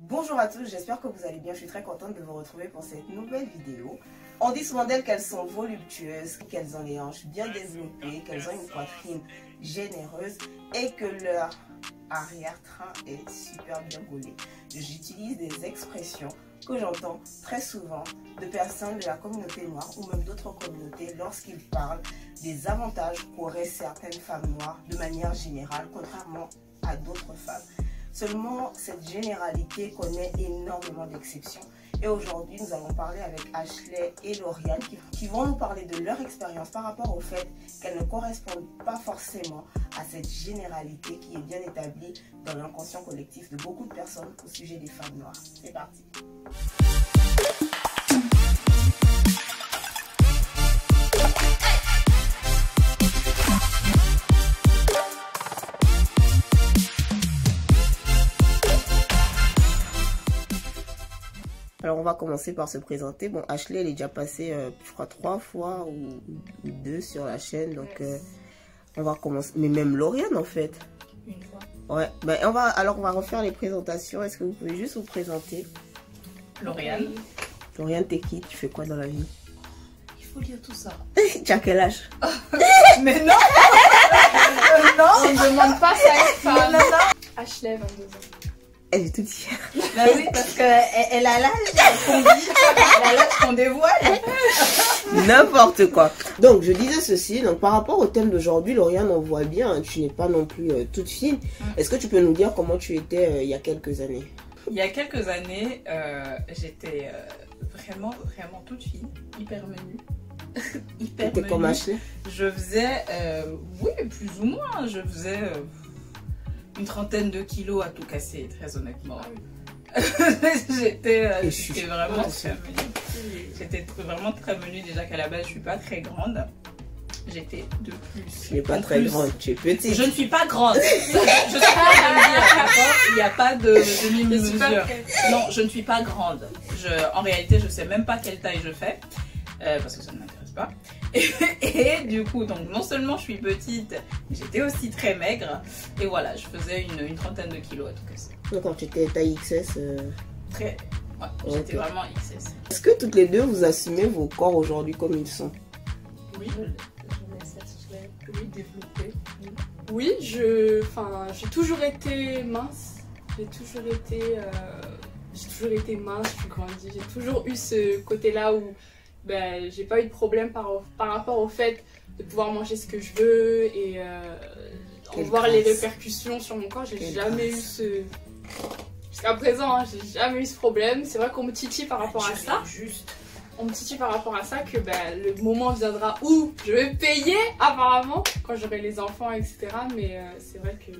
Bonjour à tous, j'espère que vous allez bien. Je suis très contente de vous retrouver pour cette nouvelle vidéo. On dit souvent d'elles qu'elles sont voluptueuses, qu'elles ont les hanches bien développées, qu'elles ont une poitrine généreuse et que leur arrière-train est super bien roulé. J'utilise des expressions que j'entends très souvent de personnes de la communauté noire ou même d'autres communautés lorsqu'ils parlent des avantages qu'auraient certaines femmes noires de manière générale, contrairement à d'autres femmes. Seulement, cette généralité connaît énormément d'exceptions. Et aujourd'hui, nous allons parler avec Ashley et Lauriane qui vont nous parler de leur expérience par rapport au fait qu'elles ne correspondent pas forcément à cette généralité qui est bien établie dans l'inconscient collectif de beaucoup de personnes au sujet des femmes noires. C'est parti. Alors on va commencer par se présenter. Bon, Ashley, elle est déjà passée, je crois, 3 fois ou 2 sur la chaîne. Donc on va commencer. Mais même Lauriane en fait. Une fois. Ouais. Ben, on va refaire les présentations. Est-ce que vous pouvez juste vous présenter? Lauriane. Lauriane, t'es qui? Tu fais quoi dans la vie? Il faut lire tout ça. Tu as quel âge? Mais non. Non. On ne demande pas ça à une femme. Non. Ashley, 22 ans. Elle est toute fière. Bah oui, parce qu'elle a l'âge qu'on dit, elle a l'âge qu'on dévoile. N'importe quoi. Donc, je disais ceci. Donc, par rapport au thème d'aujourd'hui, Lauriane, on voit bien, hein, tu n'es pas non plus toute fine. Est-ce que tu peux nous dire comment tu étais il y a quelques années? Il y a quelques années, j'étais vraiment toute fine, hyper menue. Hyper T'étais comme Ashley? Je faisais, oui, plus ou moins, je faisais une trentaine de kilos à tout casser, très honnêtement. J'étais vraiment très menue. J'étais vraiment très menue, déjà qu'à la base, je suis pas très grande. J'étais de plus. Tu n'es pas très grande, tu es petite. Je ne suis pas grande. Je suis pas en train de dire, d'accord? Il n'y a pas de demi-mesure. Non, je ne suis pas grande. En réalité, je ne sais même pas quelle taille je fais. Parce que ça ne m'intéresse pas. Et du coup, donc non seulement je suis petite, j'étais aussi très maigre. Et voilà, je faisais une trentaine de kilos à tout casser. Quand tu étais taille XS Très. Ouais, j'étais vraiment XS. Est-ce que toutes les deux vous assumez vos corps aujourd'hui comme ils sont? Oui, je laisse Ashley développer. Oui, j'ai toujours été mince. J'ai toujours été mince, je suis grandie. J'ai toujours eu ce côté-là où j'ai pas eu de problème par rapport au fait de pouvoir manger ce que je veux et en voir les répercussions sur mon corps. J'ai jamais eu ce... Jusqu'à présent, hein, j'ai jamais eu ce problème. C'est vrai qu'on me titille par rapport à ça. On me titille par rapport à ça que le moment viendra où je vais payer apparemment quand j'aurai les enfants, etc. Mais c'est vrai que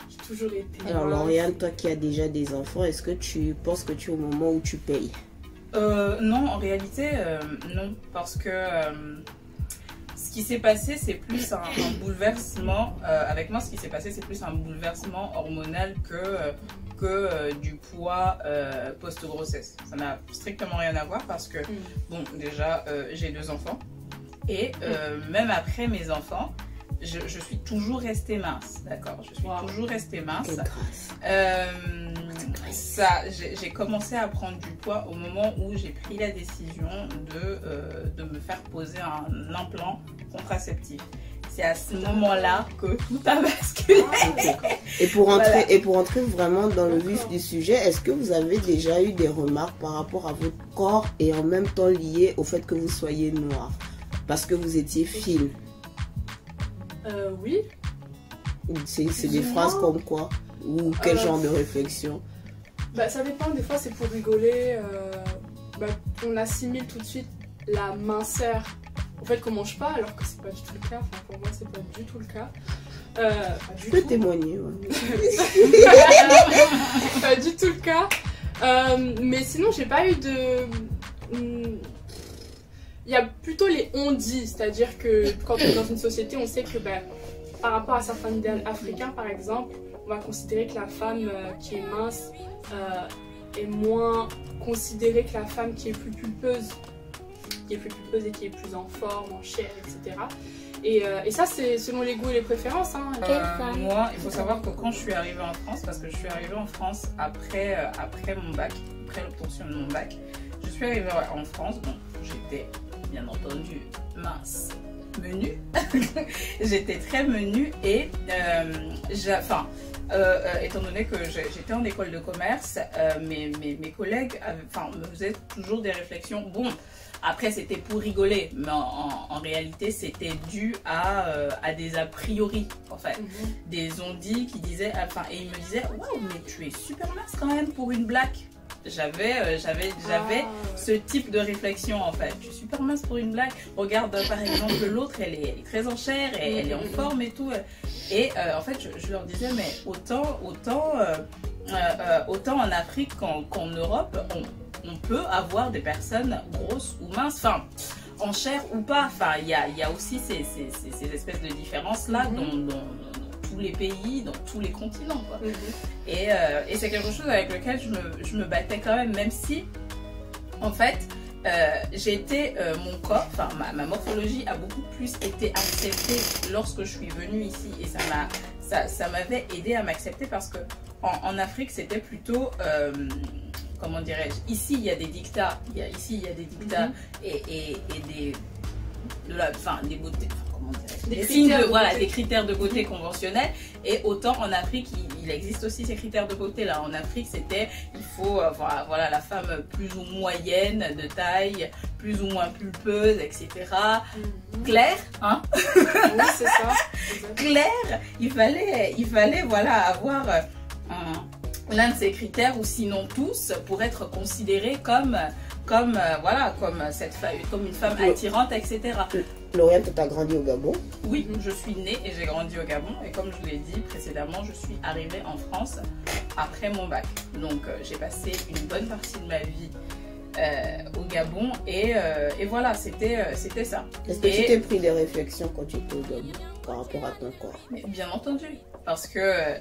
j'ai toujours été... Alors Lauriane, toi qui as déjà des enfants, est-ce que tu penses que tu es au moment où tu payes? Non, en réalité, non. Parce que ce qui s'est passé, c'est plus un bouleversement. Avec moi, ce qui s'est passé, c'est plus un bouleversement hormonal que du poids post-grossesse. Ça n'a strictement rien à voir parce que, bon, déjà, j'ai 2 enfants. Et même après mes enfants, je suis toujours restée mince, d'accord? Je suis toujours restée mince. J'ai commencé à prendre du poids au moment où j'ai pris la décision de me faire poser un implant contraceptif. C'est à ce moment-là que tout a basculé. Et pour entrer vraiment dans le vif du sujet, est-ce que vous avez déjà eu des remarques par rapport à votre corps et en même temps liées au fait que vous soyez noire? Parce que vous étiez fine. Oui. C'est des phrases comme quoi? Ou quel genre de réflexion? Ça dépend, des fois c'est pour rigoler. On assimile tout de suite la minceur au fait qu'on mange pas, alors que c'est pas du tout le cas. Enfin, pour moi, c'est pas du tout le cas. Je peux témoigner. Ouais. Pas du tout le cas. Mais sinon, j'ai pas eu de... Il y a plutôt les on-dit, c'est-à-dire que quand on est dans une société, on sait que par rapport à certains idéaux africains, par exemple, on va considérer que la femme qui est mince est moins considérée que la femme qui est plus pulpeuse et qui est plus en forme, en chair, etc. Et ça, c'est selon les goûts et les préférences. Hein. Moi, il faut savoir que quand je suis arrivée en France, parce que je suis arrivée en France après mon bac, après l'obtention de mon bac, je suis arrivée en France, donc j'étais bien entendu mince, menue. J'étais très menue et étant donné que j'étais en école de commerce, mes collègues me faisaient toujours des réflexions. Bon, après c'était pour rigoler, mais en réalité c'était dû à des a priori, en fait. Des on-dit qui disaient, et ils me disaient, waouh, mais tu es super mince quand même pour une black. J'avais ce type de réflexion en fait. Je suis super mince pour une blague. Regarde par exemple l'autre, elle est très en chair, et elle est en forme et tout. Et en fait, je leur disais, mais autant en Afrique qu'en Europe, on peut avoir des personnes grosses ou minces, enfin en chair ou pas. Enfin, il y a aussi ces espèces de différences là dans tous les pays, dans tous les continents, quoi. Et c'est quelque chose avec lequel je me battais quand même si en fait mon corps, enfin ma morphologie a beaucoup plus été acceptée lorsque je suis venue ici, et ça m'avait aidé à m'accepter, parce que en Afrique c'était plutôt comment dirais-je, ici il y a des dictats, et des beautés, des critères de beauté conventionnels, et autant en Afrique il existe aussi ces critères de beauté là. En Afrique c'était, il faut voilà, la femme plus ou moyenne de taille, plus ou moins pulpeuse, etc. Claire, hein. Oui, c'est ça. Claire, il fallait voilà avoir l'un de ces critères, ou sinon tous, pour être considérée comme une femme attirante, etc. Lauriane, tu as grandi au Gabon? Oui, je suis née et j'ai grandi au Gabon, et comme je vous l'ai dit précédemment, je suis arrivée en France après mon bac. Donc j'ai passé une bonne partie de ma vie au Gabon, et voilà, c'était ça. Est-ce que tu t'es pris des réflexions quand tu étais au Gabon par rapport à ton corps? Mais bien entendu, parce que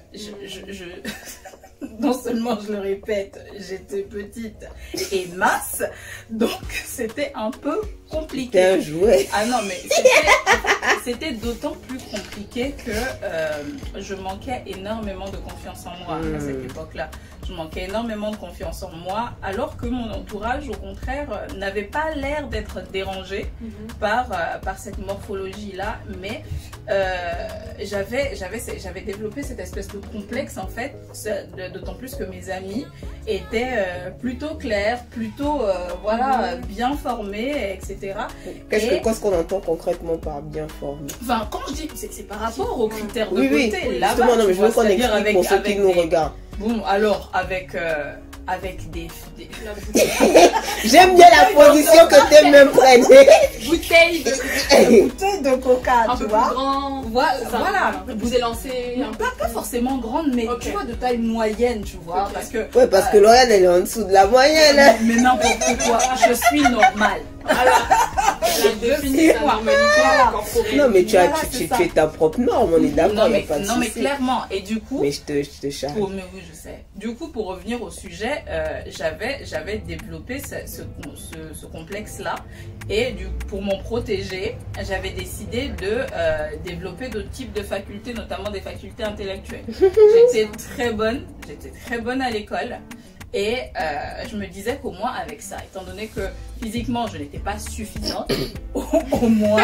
non seulement, je le répète, j'étais petite et mince, donc c'était un peu compliqué. T'es un jouet. Ah non, mais c'était d'autant plus compliqué que je manquais énormément de confiance en moi à cette époque-là. Je manquais énormément de confiance en moi, alors que mon entourage, au contraire, n'avait pas l'air d'être dérangé par cette morphologie-là, mais j'avais développé cette espèce de complexe, en fait, d'autant plus que mes amis étaient plutôt clairs, plutôt bien formés, etc. Qu'est-ce qu'on entend concrètement par bien formé? Enfin, quand je dis, c'est par rapport aux critères de beauté. Oui, là-bas, justement, non, mais je veux qu'on explique pour ceux qui nous regardent. Bon, alors, avec des... J'aime bien la position que t'es même prenée. Bouteille de coca, un tu peu vois. plus grand. Voilà. Vous élancé un peu. Pas forcément grande, mais tu vois, de taille moyenne, tu vois. Parce que Lauriane, elle est en dessous de la moyenne. Mais n'importe quoi, je suis normale. Alors, non, mais tu es ta propre norme, on est d'accord, il n'y a pas de souci. Non, mais clairement, et du coup... Mais je te charge. Mais oui, je sais. Du coup, pour revenir au sujet, j'avais développé ce complexe-là, et pour m'en protéger, j'avais décidé de développer d'autres types de facultés, notamment des facultés intellectuelles. J'étais très bonne à l'école. Et je me disais qu'au moins avec ça, étant donné que physiquement je n'étais pas suffisante, au moins,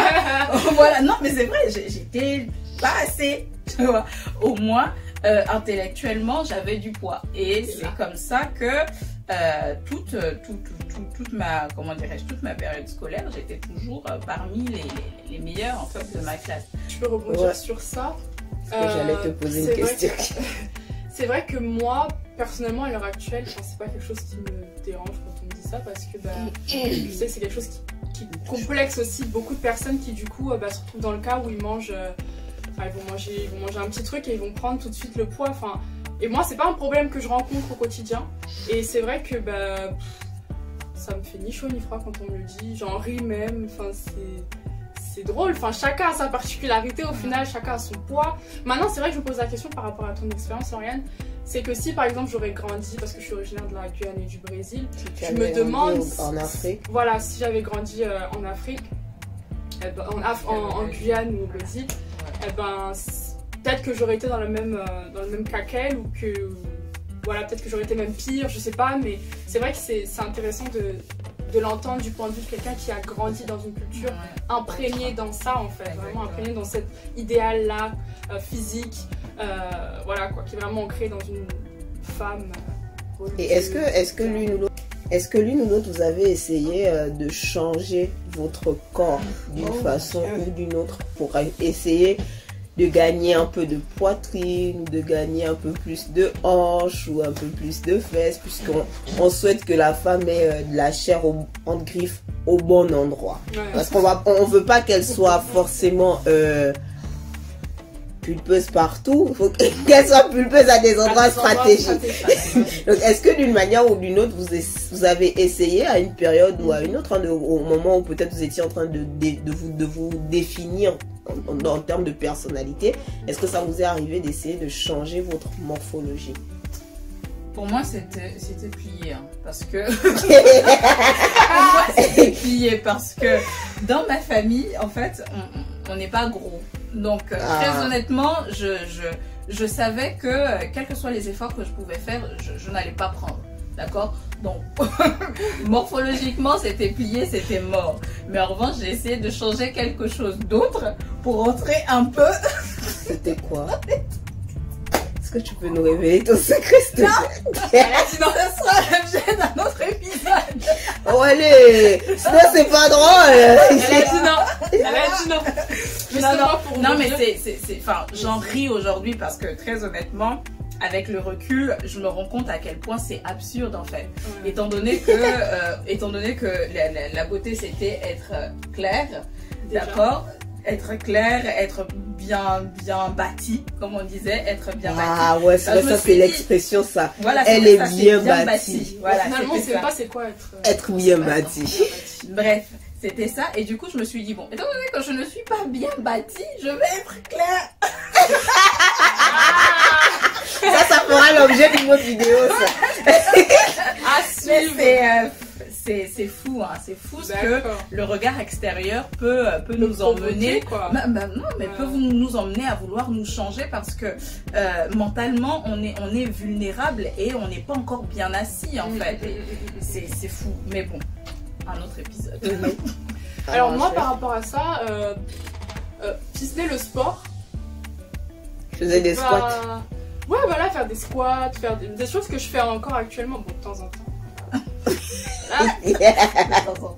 voilà, non mais c'est vrai, j'étais pas assez, tu vois, au moins intellectuellement j'avais du poids. Et c'est comme ça que toute ma période scolaire, j'étais toujours parmi les meilleurs en fait de ma classe. Je peux rebondir sur ça. J'allais te poser une question. C'est vrai que moi, personnellement, à l'heure actuelle, c'est pas quelque chose qui me dérange quand on me dit ça, parce que tu sais, c'est quelque chose qui complexe aussi beaucoup de personnes qui du coup se retrouvent dans le cas où ils mangent, ils vont manger un petit truc et ils vont prendre tout de suite le poids. Et moi, c'est pas un problème que je rencontre au quotidien. Et c'est vrai que ça me fait ni chaud ni froid quand on me le dit. J'en ris même. C'est drôle, chacun a sa particularité, au final chacun a son poids. Maintenant c'est vrai que je me pose la question par rapport à ton expérience, Lauriane, c'est que si par exemple j'aurais grandi, parce que je suis originaire de la Guyane et du Brésil, je me demande en Afrique. Voilà, si j'avais grandi en Afrique, en Guyane ou au Brésil, peut-être que j'aurais été dans le même cas qu'elle, ou que voilà, peut-être que j'aurais été même pire, je sais pas, mais c'est vrai que c'est intéressant de l'entendre du point de vue de quelqu'un qui a grandi dans une culture imprégnée dans ça, en fait, vraiment imprégné dans cet idéal-là physique, voilà quoi, qui est vraiment ancré dans une femme. Et est-ce que l'une ou l'autre vous avez essayé de changer votre corps d'une façon ou d'une autre pour essayer de gagner un peu de poitrine, de gagner un peu plus de hanches ou un peu plus de fesses, puisqu'on souhaite que la femme ait de la chair entre griffes au bon endroit. Ouais. Parce qu'on veut pas qu'elle soit forcément pulpeuse partout, il faut qu'elle soit pulpeuse à des endroits stratégiques. Donc est-ce que d'une manière ou d'une autre vous avez essayé à une période ou à une autre, hein, au moment où peut-être vous étiez en train de vous définir en termes de personnalité, est-ce que ça vous est arrivé d'essayer de changer votre morphologie? Pour moi, c'était plié, hein, parce que... Pour moi, c'était plié, parce que dans ma famille, en fait, on n'est pas gros. Donc, très honnêtement, je savais que, quels que soient les efforts que je pouvais faire, je n'allais pas prendre. D'accord? Donc, morphologiquement, c'était plié, c'était mort. Mais en revanche, j'ai essayé de changer quelque chose d'autre pour entrer un peu... C'était quoi? Est-ce que tu peux nous révéler ton secret, s'il te plaît? Sinon, ce sera l'objet d'un autre épisode. Oh, allez! Sinon, c'est pas drôle! Elle a dit non! Elle a dit non! Non, mais enfin, j'en ris aujourd'hui parce que, très honnêtement, avec le recul, je me rends compte à quel point c'est absurde en fait. Étant donné que la beauté c'était être claire, d'accord, être clair, être bien bâti, comme on disait, être bien bâti. Ah ouais, ça c'est l'expression ça. Voilà, elle est bien bâtie. Voilà, finalement, c'est quoi être bien bâti. Bref. C'était ça, et du coup je me suis dit, bon, étant donné que je ne suis pas bien bâtie, je vais être claire. Ça fera l'objet d'une autre vidéo, ça. C'est fou, hein, c'est fou ce que le regard extérieur peut nous emmener, peut nous emmener à vouloir nous changer parce que mentalement on est vulnérable et on n'est pas encore bien assis en fait. C'est fou, mais bon. Un autre épisode. Alors moi par rapport à ça, si ce n'est le sport, je faisais des squats. Ouais voilà, faire des squats, faire des choses que je fais encore actuellement, bon de temps en temps.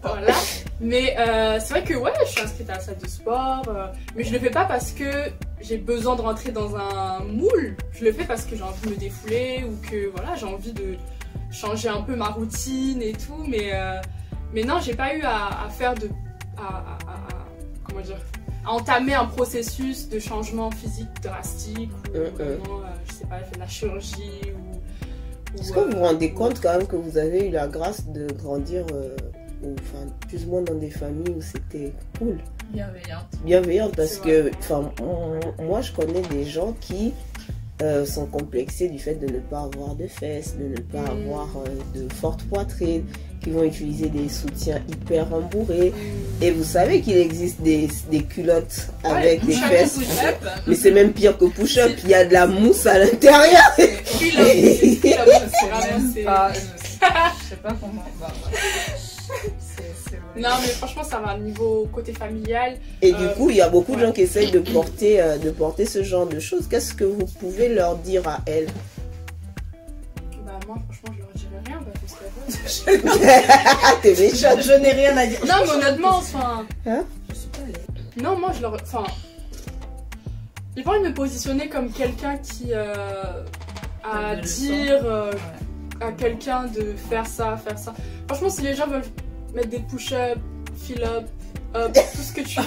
Voilà. Mais c'est vrai que ouais, je suis inscrite à la salle de sport, mais je le fais pas parce que j'ai besoin de rentrer dans un moule. Je le fais parce que j'ai envie de me défouler ou que voilà, j'ai envie de changer un peu ma routine et tout, mais non, j'ai pas eu à faire comment dire, à entamer un processus de changement physique drastique ou vraiment, je sais pas, faire de la chirurgie ou est-ce que vous vous rendez compte quand même que vous avez eu la grâce de grandir plus ou moins dans des familles où c'était cool, bienveillante parce que moi je connais des gens qui sont complexés du fait de ne pas avoir de fesses, de ne pas avoir de forte poitrine, qui vont utiliser des soutiens hyper rembourrés. Et vous savez qu'il existe des culottes avec des fesses, mais c'est même pire que push-up, il y a de la mousse à l'intérieur. Je sais pas comment. Non mais franchement ça va au niveau côté familial. Et du coup il y a beaucoup de gens qui essayent de porter ce genre de choses. Qu'est-ce que vous pouvez leur dire à elles? Bah moi franchement je leur dirais rien parce que t'es méchante. Je n'ai rien à dire. Non mais honnêtement enfin je suis pas allée. Non moi je leur j'ai pas envie de me positionner comme quelqu'un qui à dire à quelqu'un de faire ça. Franchement si les gens veulent mettre des push-ups, fill-up, up, tout ce que tu veux.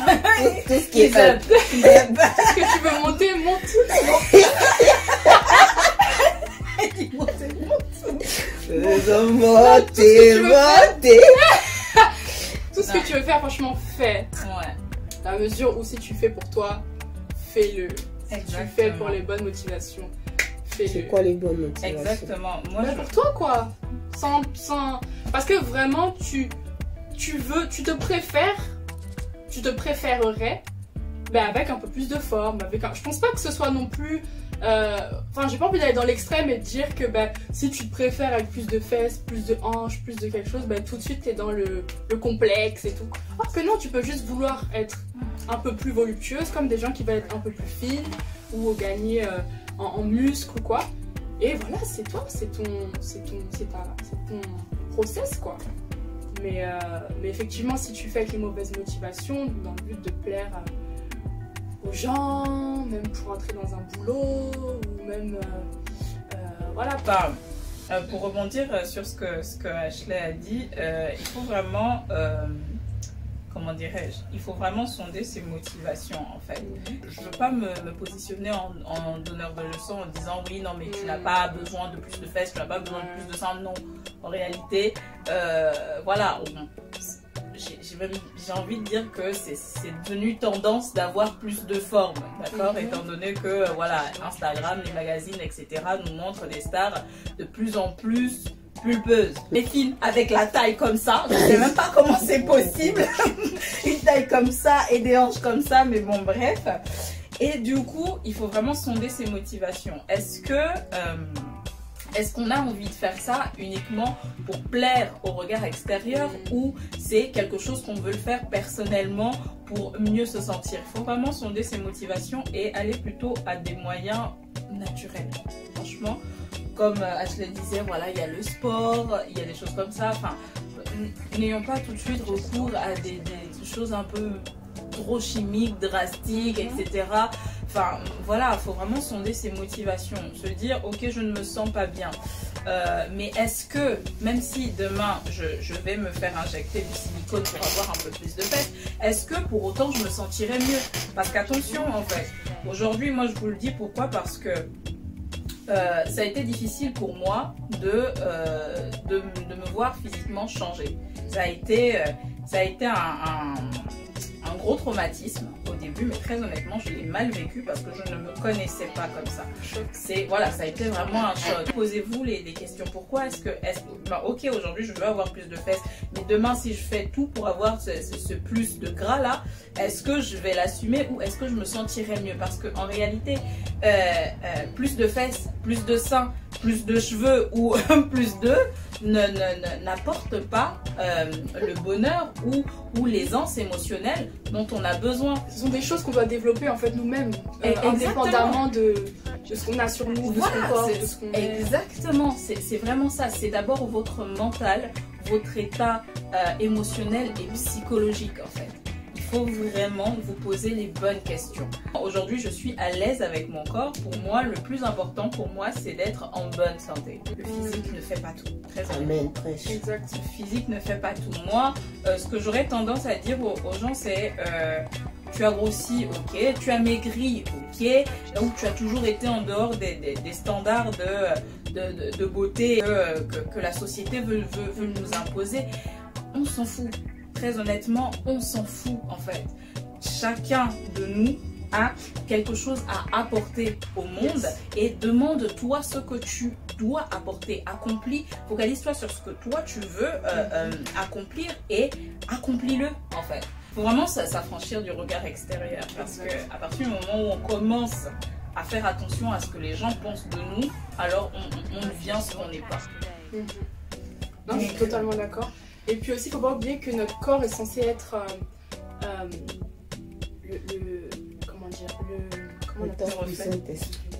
Tout ce qui est up. Tout ce que tu veux monter, monte. Monter. Tout ce que tu veux faire, franchement, fais. Ouais. Dans la mesure où si tu fais pour toi, fais-le. Si tu fais pour les bonnes motivations, fais-le. C'est quoi les bonnes motivations? Exactement. Moi, pour toi, quoi. Parce que vraiment, tu te préfères, tu te préférerais avec un peu plus de forme, je pense pas que ce soit non plus... Enfin, j'ai pas envie d'aller dans l'extrême et de dire que si tu te préfères avec plus de fesses, plus de hanches, plus de quelque chose, tout de suite t'es dans le complexe et tout. Alors que non, tu peux juste vouloir être un peu plus voluptueuse, comme des gens qui veulent être un peu plus fines ou gagner en muscles ou quoi. Et voilà, c'est toi, c'est ton process quoi. Mais effectivement, si tu fais avec les mauvaises motivations, dans le but de plaire aux gens, même pour entrer dans un boulot, ou même... voilà. Pour rebondir sur ce que Ashley a dit, il faut vraiment... comment dirais-je, il faut vraiment sonder ses motivations en fait. Je ne veux pas me positionner en donneur de leçons en disant oui, non mais tu n'as pas besoin de plus de fesses, tu n'as pas besoin de plus de seins. Non, en réalité, voilà, j'ai envie de dire que c'est devenu tendance d'avoir plus de forme, d'accord, étant donné que voilà, Instagram, les magazines, etc. nous montrent des stars de plus en plus pulpeuses. Les filles avec la taille comme ça, je sais même pas comment c'est possible, une taille comme ça et des hanches comme ça, mais bon bref. Et du coup, il faut vraiment sonder ses motivations. Est-ce qu'on a envie de faire ça uniquement pour plaire au regard extérieur ou c'est quelque chose qu'on veut le faire personnellement pour mieux se sentir? Il faut vraiment sonder ses motivations et aller plutôt à des moyens naturels. Franchement, comme Ashley disait, voilà, il y a le sport, il y a des choses comme ça. Enfin, n'ayons pas tout de suite recours à des choses un peu trop chimiques, drastiques, etc. Enfin, voilà, il faut vraiment sonder ses motivations. Se dire, ok, je ne me sens pas bien. Mais est-ce que, même si demain, je vais me faire injecter du silicone pour avoir un peu plus de fesses, est-ce que pour autant, je me sentirais mieux? Parce qu'attention, en fait, aujourd'hui, moi, je vous le dis, pourquoi? Parce que ça a été difficile pour moi de me voir physiquement changer. Ça a été un gros traumatisme au début, mais très honnêtement, je l'ai mal vécu parce que je ne me connaissais pas comme ça. Voilà, ça a été vraiment un choc. Posez-vous les questions. Pourquoi ok, aujourd'hui, je veux avoir plus de fesses, mais demain, si je fais tout pour avoir ce plus de gras là, est-ce que je vais l'assumer ou est-ce que je me sentirais mieux? Parce qu'en réalité, plus de fesses, plus de seins, plus de cheveux ou plus d'eux n'apporte pas le bonheur ou l'aisance émotionnelle dont on a besoin. Ce sont des choses qu'on doit développer en fait nous-mêmes, indépendamment de ce qu'on a sur nous, de ce qu'on porte, de ce qu'on est. Exactement, c'est vraiment ça. C'est d'abord votre mental, votre état émotionnel et psychologique en fait. Il faut vraiment vous poser les bonnes questions. Aujourd'hui, je suis à l'aise avec mon corps. Pour moi, le plus important pour moi, c'est d'être en bonne santé. Le physique ne fait pas tout. Très honnêtement. Exact. Le physique ne fait pas tout. Moi, ce que j'aurais tendance à dire aux gens, c'est tu as grossi, ok. Tu as maigri, ok. Ou tu as toujours été en dehors des standards de beauté que la société veut nous imposer. On s'en fout. Très honnêtement, on s'en fout en fait. Chacun de nous a quelque chose à apporter au monde et demande-toi ce que tu dois apporter. Accomplis, focalise-toi sur ce que toi tu veux accomplir et accomplis-le en fait. Il faut vraiment s'affranchir du regard extérieur parce qu'à partir du moment où on commence à faire attention à ce que les gens pensent de nous, alors on devient ce qu'on n'est pas. Non, je suis totalement d'accord. Et puis aussi, il ne faut pas oublier que notre corps est censé être comment dire, comment on appelle ça?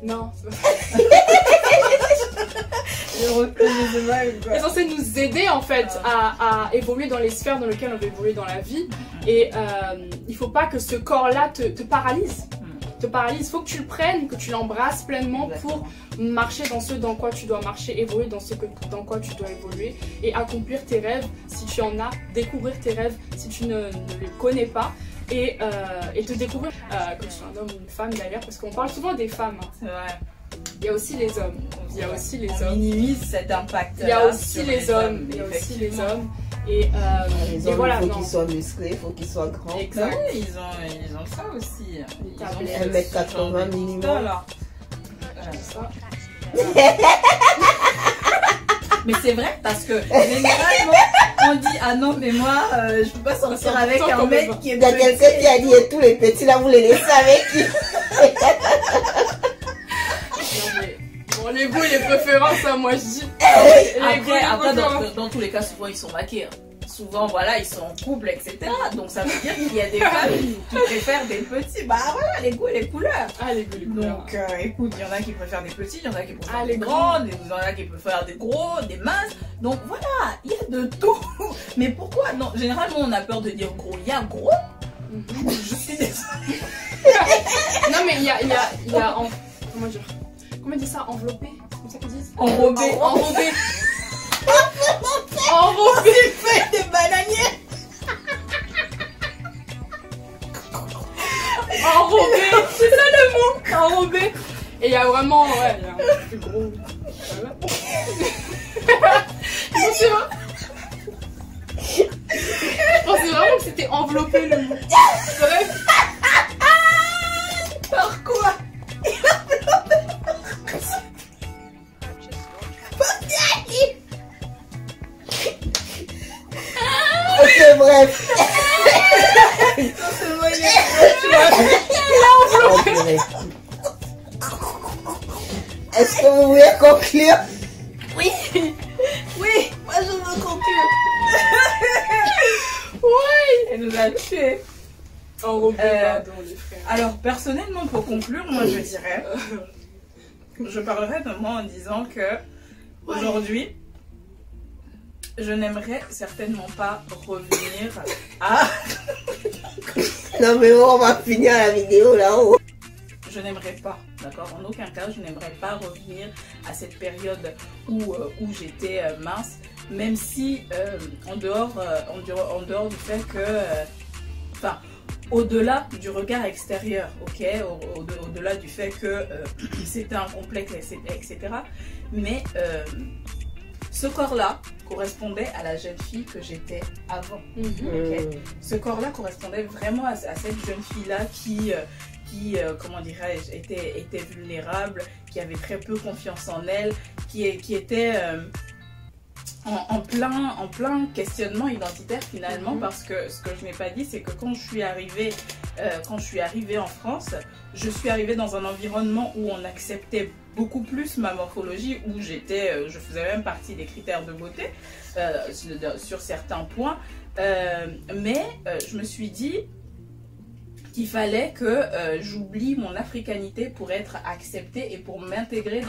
Non, il est censé nous aider en fait à évoluer dans les sphères dans lesquelles on veut évoluer dans la vie. Et il ne faut pas que ce corps-là te paralyse. Il faut que tu le prennes, que tu l'embrasses pleinement pour marcher dans ce dans quoi tu dois marcher, évoluer dans ce dans quoi tu dois évoluer et accomplir tes rêves si tu en as, découvrir tes rêves si tu ne les connais pas et te découvrir que tu sois un homme ou une femme d'ailleurs, parce qu'on parle souvent des femmes. C'est vrai. Il y a aussi les hommes. On minimise cet impact. Il y a aussi les hommes. Et voilà, il faut qu'ils soient musclés, il faut qu'ils soient grands. Exact. Oui, ils ont ça aussi. Ils ont 1m80 minimum. Ça. Mais c'est vrai parce que généralement, on dit ah non mais moi je peux pas sortir avec un mec qui est Il y a quelqu'un qui a dit et tous les petits là vous les laissez avec qui? Bon, les goûts et les préférences, hein, moi je dis. Après dans tous les cas, souvent ils sont maqués. Hein. Souvent, voilà, ils sont en couple, etc. Donc ça veut dire qu'il y a des femmes qui préfèrent des petits. Bah voilà, les goûts et les couleurs. Ah, les goûts et les couleurs. Donc écoute, il y en a qui préfèrent des petits, il y en a qui préfèrent les des grands, il y en a qui préfèrent des gros, des minces. Donc voilà, il y a de tout. Mais pourquoi? Non, généralement on a peur de dire gros. Il y a gros. Je suis désolée. Non, mais il y a comment dire? Comment on dit ça? Enveloppé? C'est comme ça qu'ils disent? Enrobé. Enrobé. Enrobé. Fait des bananiers. Enrobé. C'est ça le mot. Enrobé. Et il y a vraiment, ouais, il y a un plus gros. Je pensais vraiment que c'était enveloppé le mot. Bref. Par quoi? Ok, bref. Est-ce que vous voulez conclure? Oui, moi je veux conclure. Ouais. Elle nous a tués. Enrobé, pardon, les frères. Alors personnellement, pour conclure, moi je dirais, je parlerai de moi en disant que aujourd'hui, je n'aimerais certainement pas revenir à... Non mais on va finir la vidéo là-haut. Je n'aimerais pas, d'accord? En aucun cas, je n'aimerais pas revenir à cette période où j'étais mince, même si en dehors du fait que... Enfin, au-delà du regard extérieur, ok? Au-delà du fait que c'était un complexe, etc. Mais ce corps-là correspondait à la jeune fille que j'étais avant. Okay? Ce corps-là correspondait vraiment à cette jeune fille-là qui comment dirais-je, était vulnérable, qui avait très peu confiance en elle, qui était en plein questionnement identitaire finalement, parce que ce que je n'ai pas dit, c'est que quand je suis arrivée en France, je suis arrivée dans un environnement où on acceptait beaucoup plus ma morphologie, où je faisais même partie des critères de beauté sur certains points, mais je me suis dit qu'il fallait que j'oublie mon africanité pour être acceptée et pour m'intégrer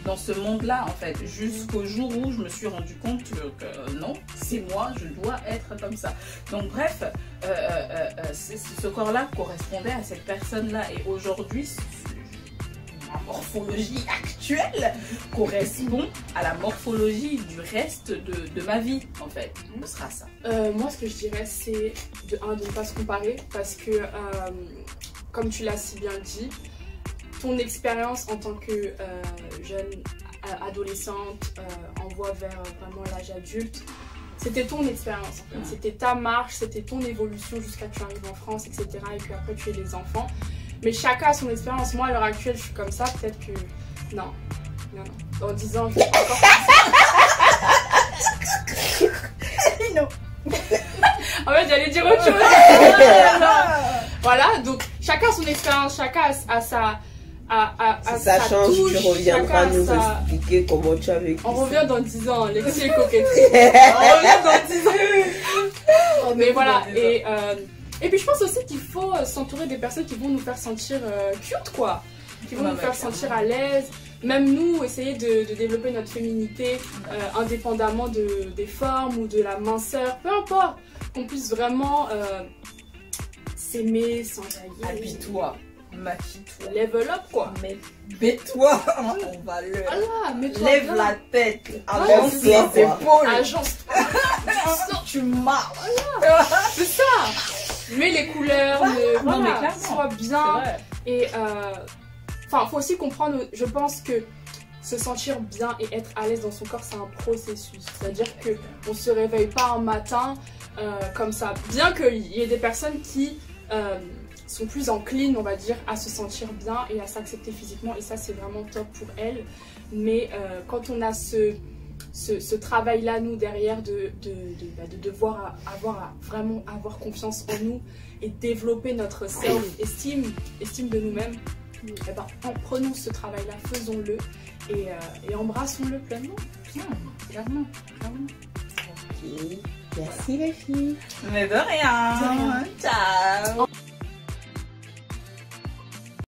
dans ce monde-là, en fait. Jusqu'au jour où je me suis rendu compte que non, c'est moi, je dois être comme ça. Donc bref, ce corps-là correspondait à cette personne-là. Et aujourd'hui, ma morphologie actuelle correspond à la morphologie du reste de ma vie, en fait. Ce sera ça. Moi, ce que je dirais, c'est de ne pas se comparer, parce que, comme tu l'as si bien dit, ton expérience en tant que jeune adolescente en voie vers vraiment l'âge adulte, c'était ton expérience, en fait. C'était ta marche, c'était ton évolution jusqu'à ce que tu arrives en France, etc. Et puis après, tu es les enfants. Mais chacun a son expérience. Moi, à l'heure actuelle, je suis comme ça. Peut-être que... Non. Dans 10 ans, je vais encore non. En fait, j'allais dire autre chose. Voilà, donc chacun a son expérience, chacun a sa... Si ça change, touche, tu reviendras nous expliquer comment tu as vécu. On revient dans 10 ans, Lexi et coquetterie. On revient dans 10 ans. Mais voilà, et puis je pense aussi qu'il faut s'entourer des personnes qui vont nous faire sentir cute, quoi. Qui vont nous faire sentir à l'aise. Même nous, essayer de développer notre féminité indépendamment des formes ou de la minceur. Peu importe. Qu'on puisse vraiment s'aimer, s'enjaillir. Habille-toi. Maquille-toi. Level up, quoi. Mais mets-toi. On va le... Voilà, lève la tête. Avance les épaules. Agence-toi. Tu marches. Voilà. C'est ça. Mets les couleurs. Non, mais clairement. Sois bien. Et enfin, faut aussi comprendre, je pense que se sentir bien et être à l'aise dans son corps, c'est un processus. C'est-à-dire qu'on ne se réveille pas un matin comme ça. Bien qu'il y ait des personnes qui sont plus enclines, on va dire, à se sentir bien et à s'accepter physiquement. Et ça, c'est vraiment top pour elles. Mais quand on a ce ce travail-là, nous, derrière, de devoir vraiment avoir confiance en nous et développer notre self-esteem, estime de nous-mêmes, eh ben, prenons ce travail-là, faisons-le et embrassons-le pleinement. Clairement. Ok. Merci les filles. Mais de rien. Ciao.